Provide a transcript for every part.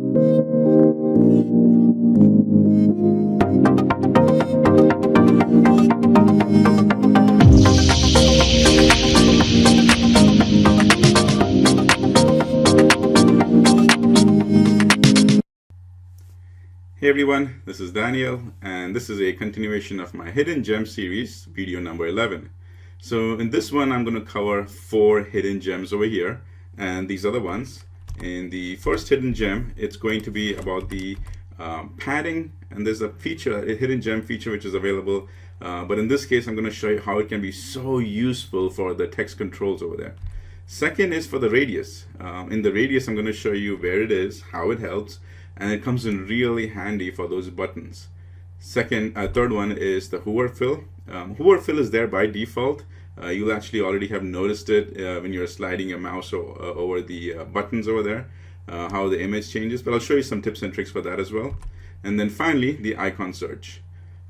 Hey everyone, this is Daniel, and this is a continuation of my Hidden Gem series, video number 11. So in this one, I'm going to cover 4 hidden gems over here, and these are the ones. In the first hidden gem, it's going to be about the padding, and there's a feature, a hidden gem feature, which is available. But in this case, I'm going to show you how it can be so useful for the text controls over there. Second is for the radius. In the radius, I'm going to show you where it is, how it helps, and it comes in really handy for those buttons. Third one is the Hoover Fill. Hoover Fill is there by default. You'll actually already have noticed it when you're sliding your mouse over the buttons over there, how the image changes, but I'll show you some tips and tricks for that as well. And then finally, the icon search.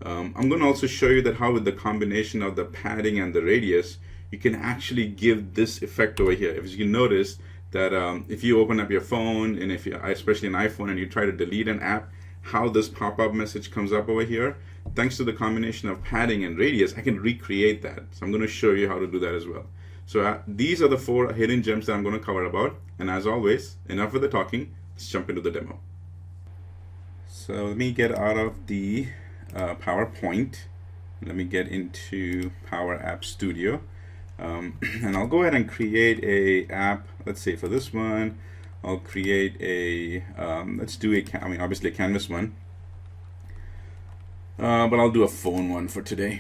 I'm going to also show you that how with the combination of the padding and the radius, you can actually give this effect over here. If you notice, that if you open up your phone, and if you, especially an iPhone, and you try to delete an app, how this pop-up message comes up over here, thanks to the combination of padding and radius, I can recreate that. So I'm going to show you how to do that as well. So these are the 4 hidden gems that I'm going to cover about. And as always, enough with the talking, let's jump into the demo. So let me get out of the PowerPoint. Let me get into Power App Studio. And I'll go ahead and create a app. Let's say for this one, I'll create a, let's do a, obviously a canvas one, but I'll do a phone one for today.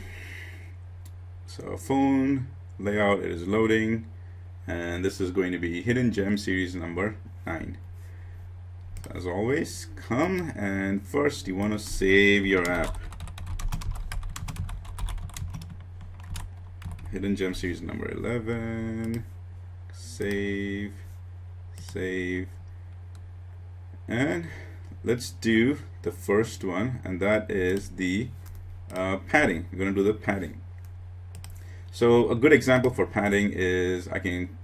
So phone layout, it is loading, and this is going to be Hidden Gem series number 9. So as always, come and first you want to save your app. Hidden Gem series number 11, save, and let's do the first one, and that is the padding. We're going to do the padding. So a good example for padding is I can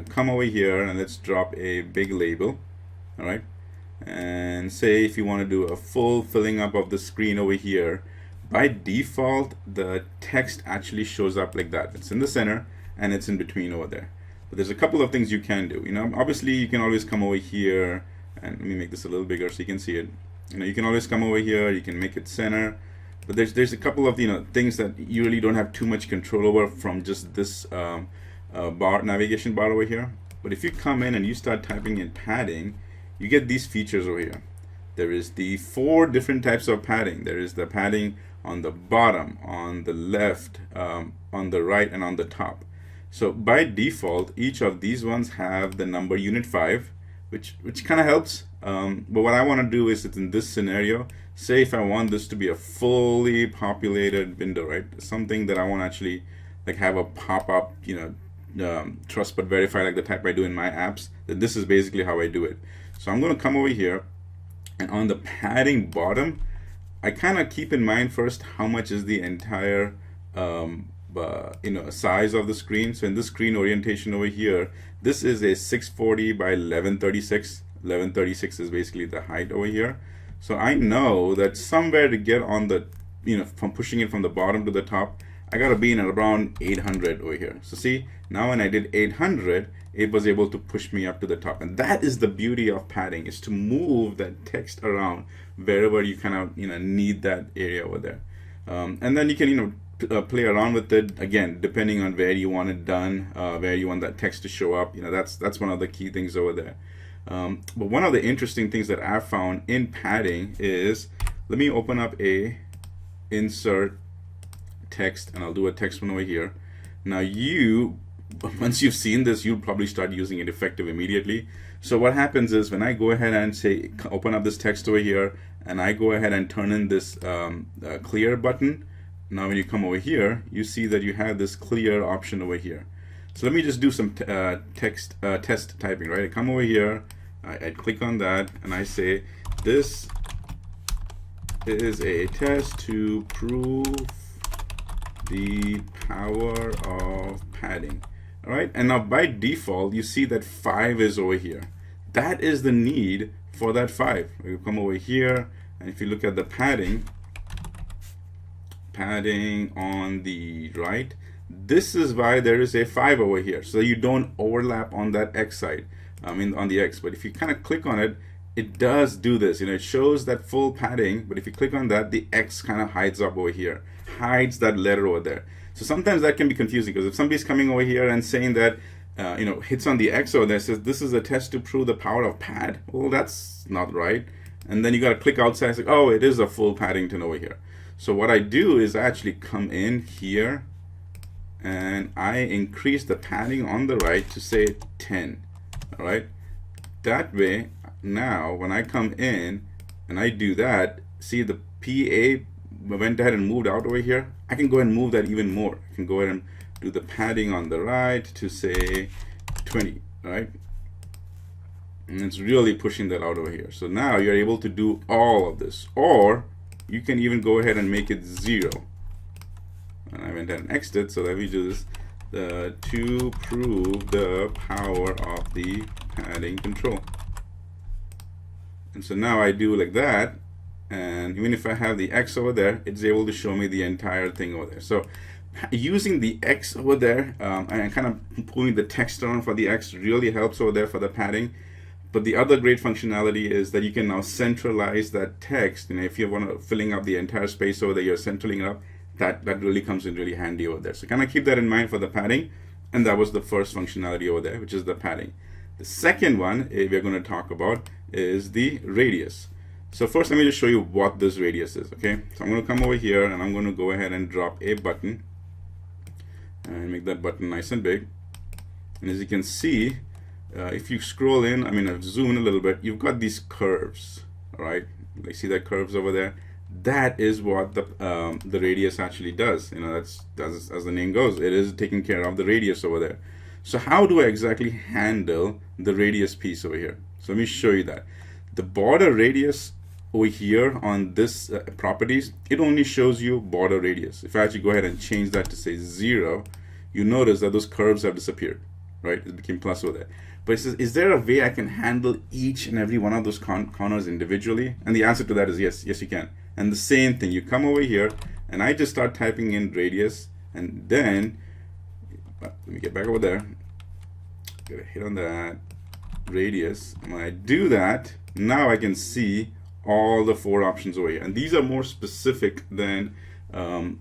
come over here and let's drop a big label, all right, and say if you want to do a full filling up of the screen over here, by default, the text actually shows up like that. It's in the center and it's in between over there. But there's a couple of things you can do. Obviously you can always come over here, and let me make this a little bigger so you can see it. You can always come over here, you can make it center. But there's a couple of things that you really don't have too much control over from just this navigation bar over here. But if you come in and you start typing in padding, you get these features over here. There is the 4 different types of padding. There is the padding on the bottom, on the left, on the right, and on the top. So by default, each of these ones have the number unit 5, which kind of helps. But what I want to do is, it's in this scenario, say if I want this to be a fully populated window, right? Something that I want to actually like have a pop-up, trust but verify, like the type I do in my apps, then this is basically how I do it. So I'm going to come over here, and on the padding bottom, I kind of keep in mind first how much is the entire size of the screen. So in this screen orientation over here, this is a 640 by 1136. 1136 is basically the height over here. So I know that somewhere to get on the, from pushing it from the bottom to the top, I gotta be in around 800 over here. So see, now when I did 800, it was able to push me up to the top. And that is the beauty of padding, is to move that text around wherever you kind of need that area over there. And then you can play around with it, again, depending on where you want it done, where you want that text to show up. That's one of the key things over there. But one of the interesting things that I've found in padding is, let me open up a insert text, and I'll do a text one over here. Now once you've seen this, you'll probably start using it effective immediately. So what happens is, when I go ahead and say open up this text over here, and I go ahead and turn in this clear button, now when you come over here, you see that you have this clear option over here. So let me just do some test typing, right? I come over here, I click on that, and I say this is a test to prove the power of padding. All right, and now by default, you see that 5 is over here. That is the need for that 5. We come over here, and if you look at the padding on the right, this is why there is a 5 over here, so you don't overlap on that X side, on the X. But if you kind of click on it, it does do this. You know, it shows that full padding, but if you click on that, the X kind of hides up over here, hides that letter over there. So sometimes that can be confusing, because if somebody's coming over here and saying that, you know, hits on the X over there, says this is a test to prove the power of pad. Well, that's not right. And then you got to click outside. It's like, oh, it is a full Paddington over here. So what I do is I actually come in here and I increase the padding on the right to say 10. All right. That way, now when I come in and I do that, see the PA went ahead and moved out over here. I can go ahead and move that even more. I can go ahead and do the padding on the right to say 20, right? And it's really pushing that out over here. So now you're able to do all of this, or you can even go ahead and make it 0. And I went ahead and X'd it, so let me do this to prove the power of the padding control. And so now I do like that, and even if I have the X over there, it's able to show me the entire thing over there. So using the X over there and kind of pulling the text around for the X really helps over there for the padding. But the other great functionality is that you can now centralize that text. And if you want to filling up the entire space over there, you're centralizing it up. That really comes in really handy over there. So kind of keep that in mind for the padding. And that was the first functionality over there, which is the padding. The second one we're going to talk about is the radius. So first, let me just show you what this radius is. Okay, so I'm going to come over here and I'm going to go ahead and drop a button and make that button nice and big. And as you can see, if you scroll in, I mean, I've zoomed in a little bit, you've got these curves. All right, like see that curves over there? That is what the radius actually does. You know, that's as the name goes, it is taking care of the radius over there. So how do I exactly handle the radius piece over here? So let me show you that. The border radius over here on this properties, it only shows you border radius. If I actually go ahead and change that to say 0, you notice that those curves have disappeared, right? It became plus over there. But it says, is there a way I can handle each and every one of those corners individually? And the answer to that is yes, yes you can. And the same thing, you come over here and I just start typing in radius, and then let me get back over there, get a hit on that radius. And when I do that, now I can see all the 4 options over here, and these are more specific than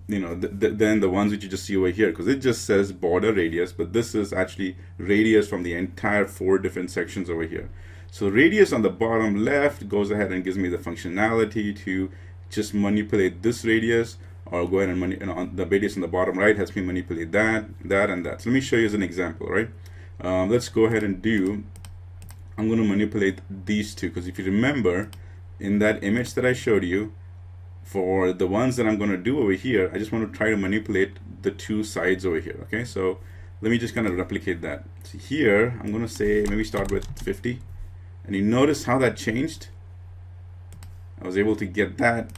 you know, than the ones which you just see over here, because it just says border radius, but this is actually radius from the entire 4 different sections over here. So radius on the bottom left goes ahead and gives me the functionality to just manipulate this radius, or go ahead and on the radius on the bottom right helps me manipulate that, and that. So let me show you as an example, right? Let's go ahead and do, I'm going to manipulate these two, because if you remember in that image that I showed you, for the ones that I'm going to do over here, I just want to try to manipulate the 2 sides over here. Okay, so let me just kind of replicate that. So here I'm going to say maybe start with 50, and you notice how that changed. I was able to get that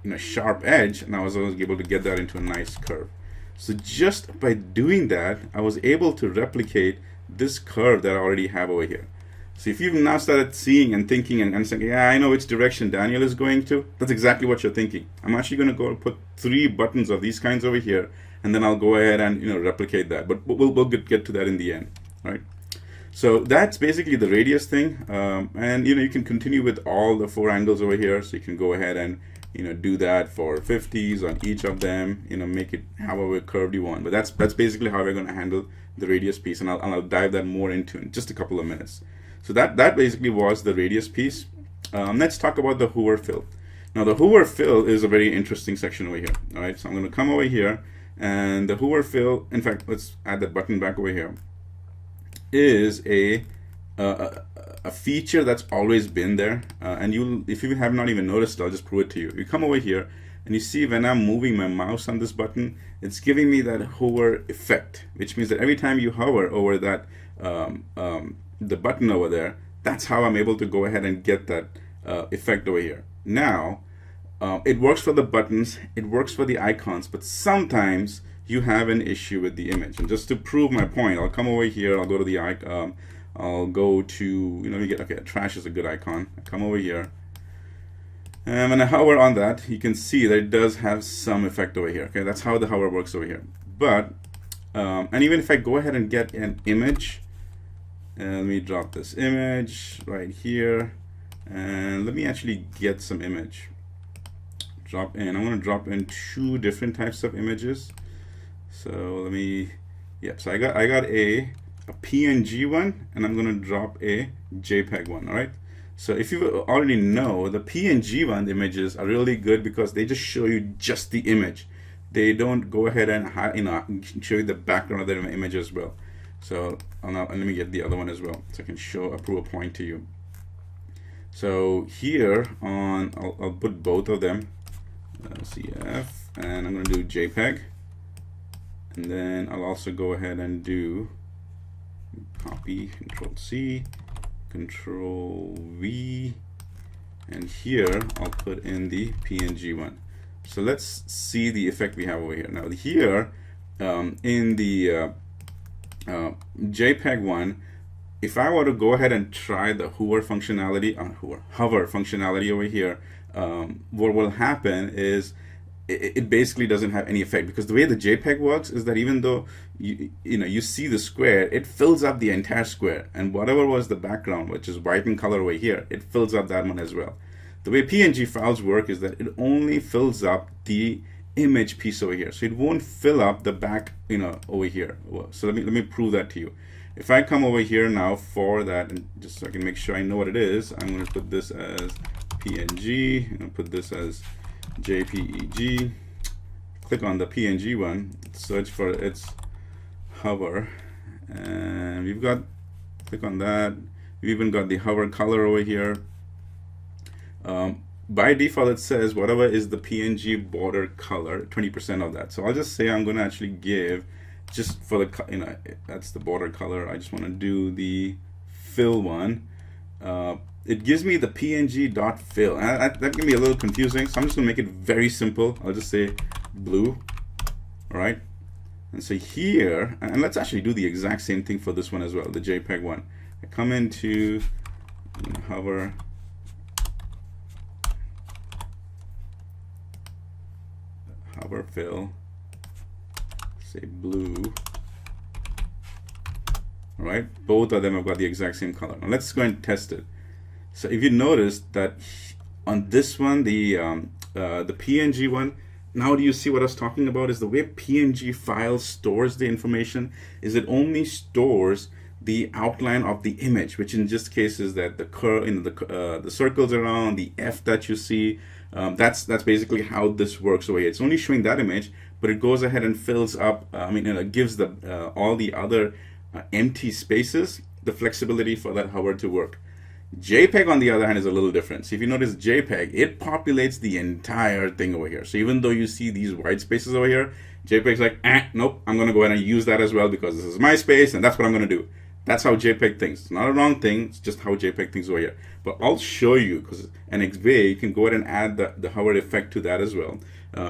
in a sharp edge, and I was able to get that into a nice curve. So just by doing that, I was able to replicate this curve that I already have over here. So if you've now started seeing and thinking and saying, yeah, I know which direction Daniel is going to, that's exactly what you're thinking. I'm actually going to go put 3 buttons of these kinds over here, and then I'll go ahead and, you know, replicate that. But we'll get to that in the end, right? So that's basically the radius thing, and you know, you can continue with all the 4 angles over here. So you can go ahead and, you know, do that for 50s on each of them. You know, make it however curved you want. But that's basically how we're going to handle the radius piece, and I'll dive that more into in just a couple of minutes. So that basically was the radius piece. Let's talk about the Hoover Fill. Now the Hoover Fill is a very interesting section over here. All right, so I'm going to come over here, and the Hoover Fill, in fact, let's add that button back over here, is a feature that's always been there. And if you have not even noticed, I'll just prove it to you. You come over here, and you see when I'm moving my mouse on this button, it's giving me that hover effect, which means that every time you hover over that the button over there, that's how I'm able to go ahead and get that effect over here. Now, it works for the buttons, it works for the icons, but sometimes you have an issue with the image. And just to prove my point, I'll come over here, I'll go to the I'll go to, you get, okay, trash is a good icon. I come over here, and when I hover on that, you can see that it does have some effect over here. Okay, that's how the hover works over here. But and even if I go ahead and get an image, and let me drop this image right here, and let me actually get some image. Drop in. I'm going to drop in 2 different types of images. So let me, yep. So I got a PNG one, and I'm going to drop a JPEG one. All right. So if you already know, the PNG one images are really good because they just show you just the image. They don't go ahead and show you the background of the image as well. So let me get the other one as well, so I can prove a point to you. So here I'll put both of them, CF, and I'm going to do JPEG, and then I'll also go ahead and do copy, Control C, Control V, and here I'll put in the PNG one. So let's see the effect we have over here. Now here in the JPEG one, if I were to go ahead and try the hover functionality over here, what will happen is it basically doesn't have any effect, because the way the JPEG works is that even though you see the square, it fills up the entire square, and whatever was the background, which is white in color over here, it fills up that one as well. The way PNG files work is that it only fills up the image piece over here, so it won't fill up the back over here. So let me prove that to you. If I come over here now for that, and just so I can make sure I know what it is, I'm going to put this as PNG, I'm going to put this as JPEG. Click on the PNG one, search for its hover, and we've got, click on that, we've even got the hover color over here. By default it says whatever is the PNG border color, 20% of that. So I'll just say I'm going to actually give, just for the, that's the border color, I just want to do the fill one. It gives me the png.fill, and that can be a little confusing, so I'm just going to make it very simple. I'll just say blue. All right, and so here, and let's actually do the exact same thing for this one as well, the JPEG one. I come into hover, fill, say blue. All right, both of them have got the exact same color. Now let's go and test it. So if you notice that on this one, the PNG one, now do you see what I was talking about? Is the way PNG file stores the information is it only stores the outline of the image, which in this case is that the curve, the circles around, the F that you see. That's basically how this works over here. It's only showing that image, but it goes ahead and fills up. It gives the all the other empty spaces the flexibility for that hover to work. JPEG, on the other hand, is a little different. So if you notice JPEG, it populates the entire thing over here. So even though you see these white spaces over here, JPEG's like, nope, I'm going to go ahead and use that as well because this is my space and that's what I'm going to do. That's how JPEG thinks. It's not a wrong thing, it's just how JPEG thinks over here. But I'll show you, because an way you can go ahead and add the hover effect to that as well.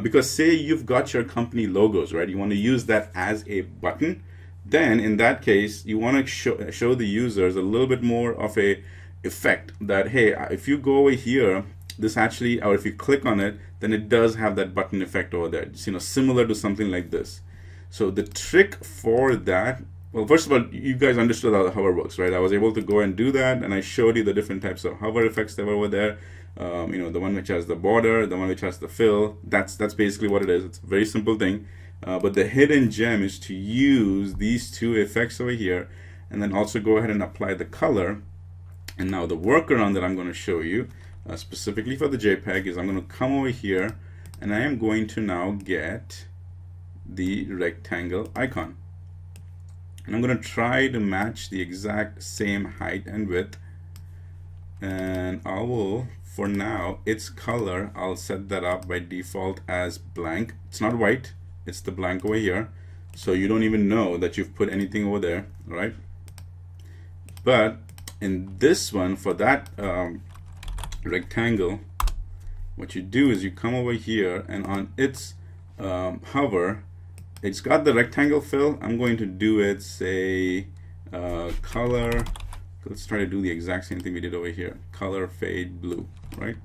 Because say you've got your company logos, right? You want to use that as a button. Then in that case, you want to show the users a little bit more of a effect that, hey, if you go over here, this actually, or if you click on it, then it does have that button effect over there. It's, similar to something like this. So the trick for that, well, first of all, you guys understood how the hover works, right? I was able to go and do that, and I showed you the different types of hover effects that were over there. The one which has the border, the one which has the fill. That's basically what it is. It's a very simple thing. But the hidden gem is to use these two effects over here, and then also go ahead and apply the color. And now the workaround that I'm going to show you, specifically for the JPEG, is I'm going to come over here, and I am going to now get the rectangle icon. And I'm going to try to match the exact same height and width. And I will, for now, its color, I'll set that up by default as blank. It's not white, it's the blank over here. So you don't even know that you've put anything over there, right? But in this one, for that rectangle, what you do is you come over here, and on its hover, it's got the rectangle fill. I'm going to do it, say, color let's try to do the exact same thing we did over here. Color fade blue, right?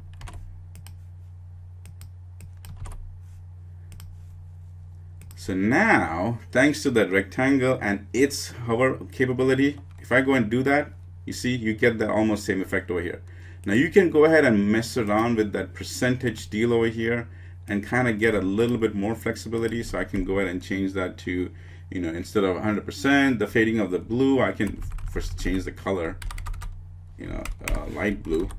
So now, thanks to that rectangle and its hover capability, if I go and do that, you see, you get that almost same effect over here. Now you can go ahead and mess around with that percentage deal over here and kind of get a little bit more flexibility. So I can go ahead and change that to, you know, instead of 100%, the fading of the blue, I can first change the color, you know, light blue.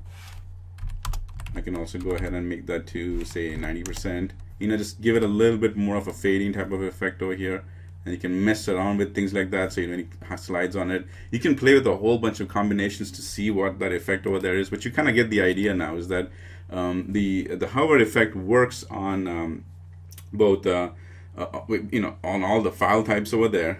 I can also go ahead and make that to say 90%. You know, just give it a little bit more of a fading type of effect over here, and you can mess around with things like that. So you know, when it slides on it, you can play with a whole bunch of combinations to see what that effect over there is. But you kind of get the idea now, is that the hover effect works on both you know, on all the file types over there,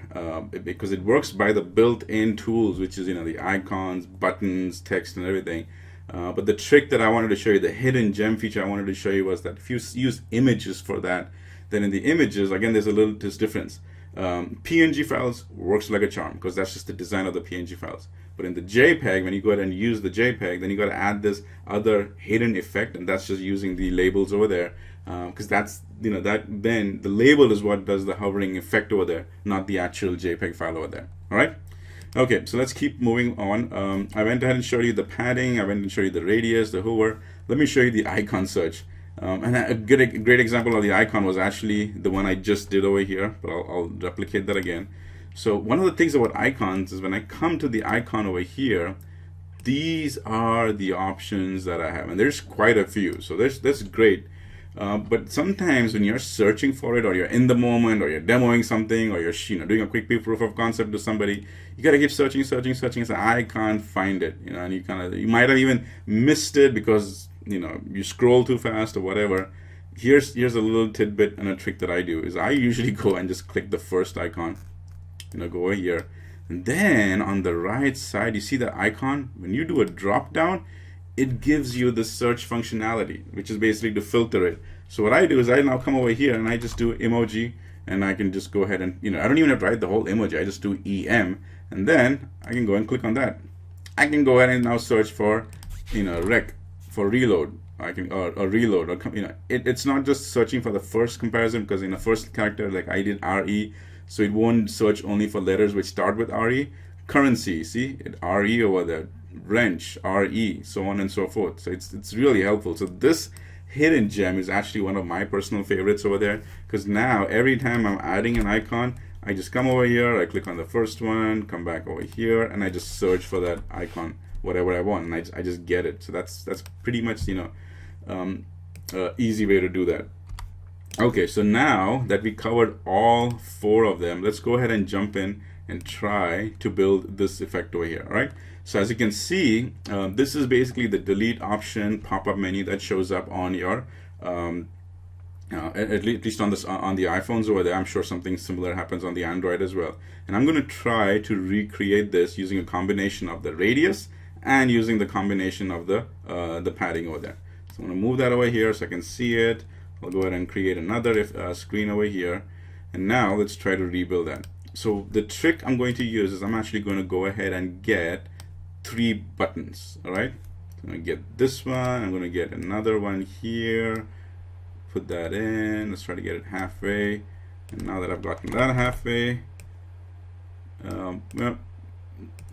because it works by the built-in tools, which is, you know, the icons, buttons, text, and everything. But the trick that I wanted to show you, the hidden gem feature I wanted to show you, was that if you use images for that, then in the images, again, there's a little difference. PNG files works like a charm, because that's just the design of the PNG files. But in the JPEG, when you go ahead and use the JPEG, then you got to add this other hidden effect, and that's just using the labels over there, because that's, you know, that then the label is what does the hovering effect over there, not the actual JPEG file over there. All right. Okay, so let's keep moving on. I went ahead and showed you the padding. I went and showed you the radius, the hover. Let me show you the icon search. And a great example of the icon was actually the one I just did over here, but I'll replicate that again. So one of the things about icons is when I come to the icon over here, these are the options that I have, and there's quite a few. So that's great. But sometimes when you're searching for it, or you're in the moment, or you're demoing something, or you're, you know, doing a quick proof of concept to somebody, you gotta keep searching, and say, I can't find it, you know, and you might have even missed it because, you know, you scroll too fast or whatever. Here's a little tidbit and a trick that I do is I usually go and just click the first icon, you know, go over here, and then on the right side, you see the icon. When you do a drop down, it gives you the search functionality, which is basically to filter it. So what I do is I now come over here and I just do emoji, and I can just go ahead and, you know, I don't even have to write the whole emoji. I just do EM, and then I can go and click on that. I can go ahead and now search for, you know, rec, for reload. I can, or reload, or, you know, it's not just searching for the first comparison, because in the first character, like I did RE, so it won't search only for letters which start with RE. Currency, see, it RE over there. Wrench, RE, so on and so forth. So it's really helpful. So this hidden gem is actually one of my personal favorites over there, because now every time I'm adding an icon, I just come over here, I click on the first one, come back over here, and I just search for that icon, whatever I want, and I just get it. So that's pretty much, you know, easy way to do that. Okay, so now that we covered all four of them, let's go ahead and jump in and try to build this effect over here. All right. So as you can see, this is basically the delete option pop-up menu that shows up on your, at least on the iPhones over there. I'm sure something similar happens on the Android as well. And I'm going to try to recreate this using a combination of the radius and using the combination of the padding over there. So I'm going to move that over here so I can see it. I'll go ahead and create another screen over here. And now let's try to rebuild that. So the trick I'm going to use is I'm actually going to go ahead and get 3 buttons. All right, I'm going to get this one, I'm going to get another one here, put that in, let's try to get it halfway. And now that I've gotten that halfway, well,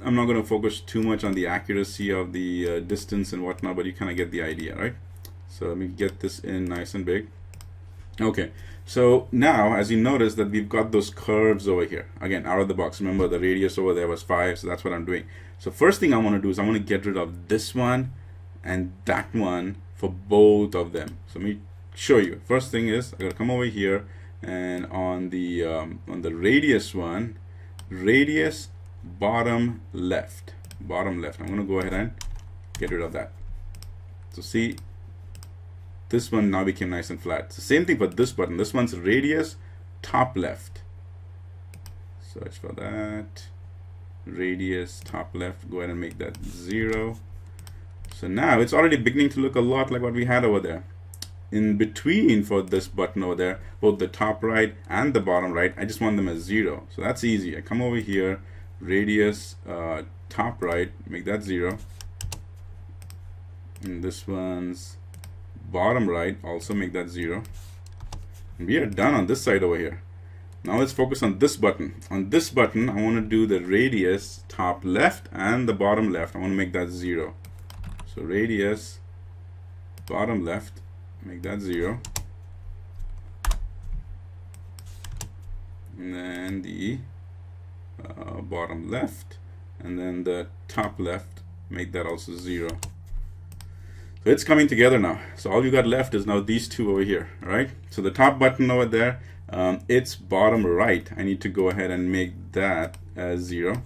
I'm not going to focus too much on the accuracy of the distance and whatnot, but you kind of get the idea, right? So let me get this in nice and big. Okay, so now as you notice that we've got those curves over here, again, out of the box. Remember the radius over there was 5, so that's what I'm doing. So first thing I want to do is I want to get rid of this one and that one for both of them. So let me show you. First thing is I'm going to come over here, and on the radius one, radius bottom left, I'm going to go ahead and get rid of that. So see, this one now became nice and flat. So same thing for this button. This one's radius top left. Search for that. Radius top left. Go ahead and make that 0. So now it's already beginning to look a lot like what we had over there. In between for this button over there, both the top right and the bottom right, I just want them as 0. So that's easy. I come over here, radius top right, make that 0. And this one's bottom right, also make that 0. And we are done on this side over here. Now let's focus on this button. On this button, I want to do the radius top left and the bottom left. I want to make that 0. So radius bottom left, make that 0. And then the bottom left, and then the top left, make that also 0. So it's coming together now. So all you got left is now these two over here, all right? So the top button over there, it's bottom right. I need to go ahead and make that as 0.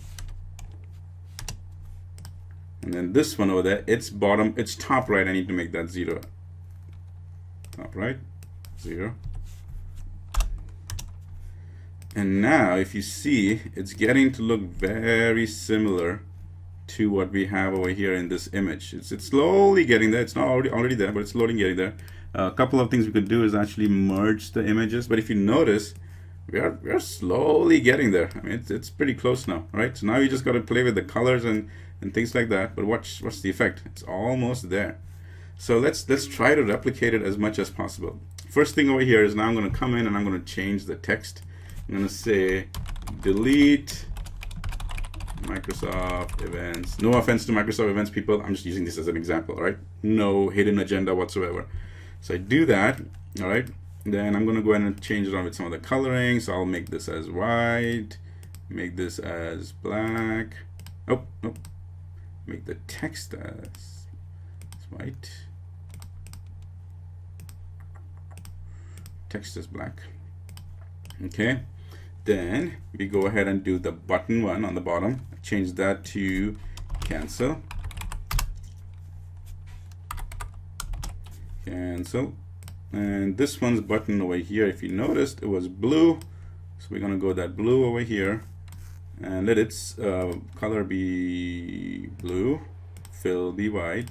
And then this one over there, it's top right. I need to make that 0. Top right, 0. And now if you see, it's getting to look very similar to what we have over here in this image. It's slowly getting there. It's not already there, but it's slowly getting there. A couple of things we could do is actually merge the images, but if you notice, we are slowly getting there. I mean, it's pretty close now, right? So now you just got to play with the colors and things like that. But what's the effect? It's almost there. So let's try to replicate it as much as possible. First thing over here is now I'm going to come in and I'm going to change the text. I'm going to say delete Microsoft events. No offense to Microsoft events people, I'm just using this as an example, right? No hidden agenda whatsoever. So I do that, all right? Then I'm going to go ahead and change it on with some of the coloring. So I'll make this as white, make this as black. Oh, nope. Make the text as white. Text is black. Okay. Then we go ahead and do the button one on the bottom. Change that to cancel. Cancel. And this one's button over here, if you noticed, it was blue. So we're going to go that blue over here and let its color be blue, fill be white.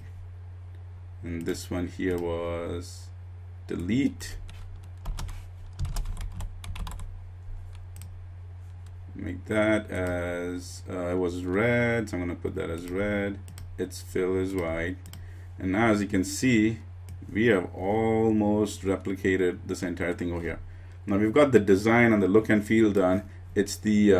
And this one here was delete. Make that as, it was red, so I'm going to put that as red. Its fill is white. And now as you can see, we have almost replicated this entire thing over here. Now we've got the design and the look and feel done. It's the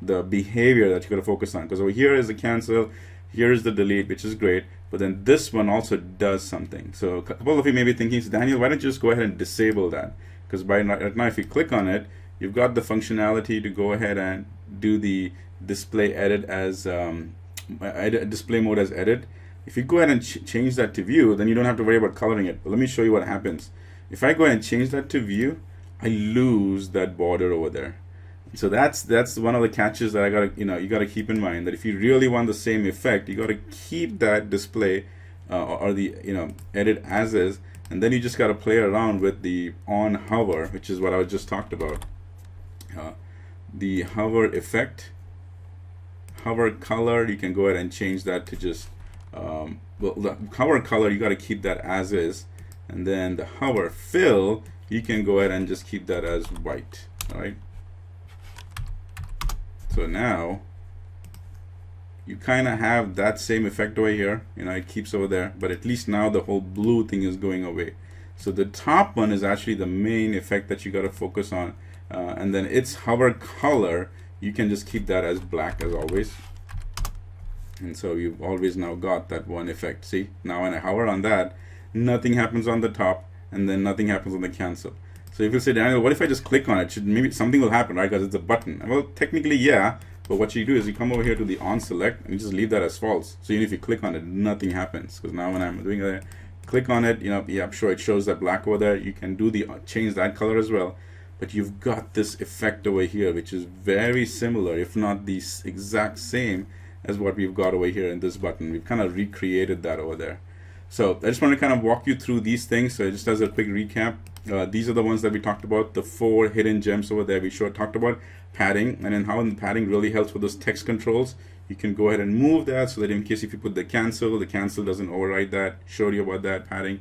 the behavior that you got to focus on, because over here is the cancel, here is the delete, which is great, but then this one also does something. So a couple of you may be thinking, so Daniel, why don't you just go ahead and disable that? Because right now if you click on it, you've got the functionality to go ahead and do the display edit as display mode as edit. If you go ahead and change that to view, then you don't have to worry about coloring it. But let me show you what happens. If I go ahead and change that to view, I lose that border over there. So that's one of the catches that I gotta, you gotta keep in mind, that if you really want the same effect, you gotta keep that display or the edit as is, and then you just gotta play around with the on hover, which is what I just talked about. The hover effect, hover color, you can go ahead and change that to just well, the hover color, you got to keep that as is, and then the hover fill, you can go ahead and just keep that as white. All right, so now you kind of have that same effect over here, it keeps over there, but at least now the whole blue thing is going away. So the top one is actually the main effect that you got to focus on. And then its hover color, you can just keep that as black as always. And so you've always now got that one effect. See, now when I hover on that, nothing happens on the top, and then nothing happens on the cancel. So if you say, Daniel, what if I just click on it? Maybe something will happen, right? Because it's a button. Well, technically, yeah. But what you do is you come over here to the on select and you just leave that as false. So even if you click on it, nothing happens. Because now when I'm doing that, click on it, yeah, I'm sure it shows that black over there. You can do the change that color as well. But you've got this effect over here, which is very similar, if not the exact same as what we've got over here in this button. We've kind of recreated that over there. So I just want to kind of walk you through these things. So just as a quick recap, these are the ones that we talked about, the 4 hidden gems over there. We talked about padding, and then how the padding really helps with those text controls. You can go ahead and move that so that in case if you put the cancel doesn't override that. Showed you about that padding.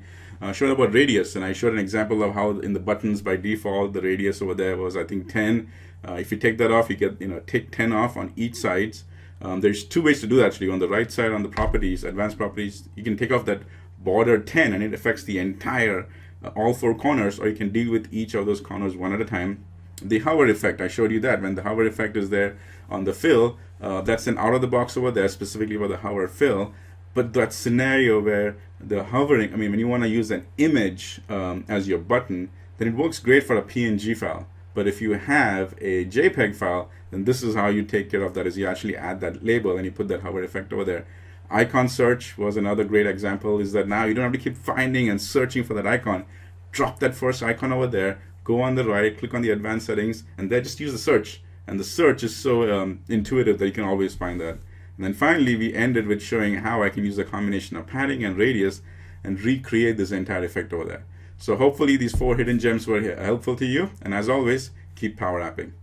Showed about radius, and I showed an example of how in the buttons by default the radius over there was, I think, 10. If you take that off, you get take 10 off on each sides. There's two ways to do that actually. On the right side, on the properties, advanced properties, you can take off that border 10 and it affects the entire, all four corners, or you can deal with each of those corners one at a time. The hover effect, I showed you that. When the hover effect is there on the fill, that's an out of the box over there, specifically for the hover fill. But that scenario where the hovering, I mean, when you want to use an image as your button, then it works great for a PNG file. But if you have a JPEG file, then this is how you take care of that, is you actually add that label and you put that hover effect over there. Icon search was another great example, is that now you don't have to keep finding and searching for that icon. Drop that first icon over there, go on the right, click on the advanced settings, and then just use the search. And the search is so intuitive that you can always find that. And then finally, we ended with showing how I can use a combination of padding and radius and recreate this entire effect over there. So hopefully these 4 hidden gems were helpful to you. And as always, keep power apping.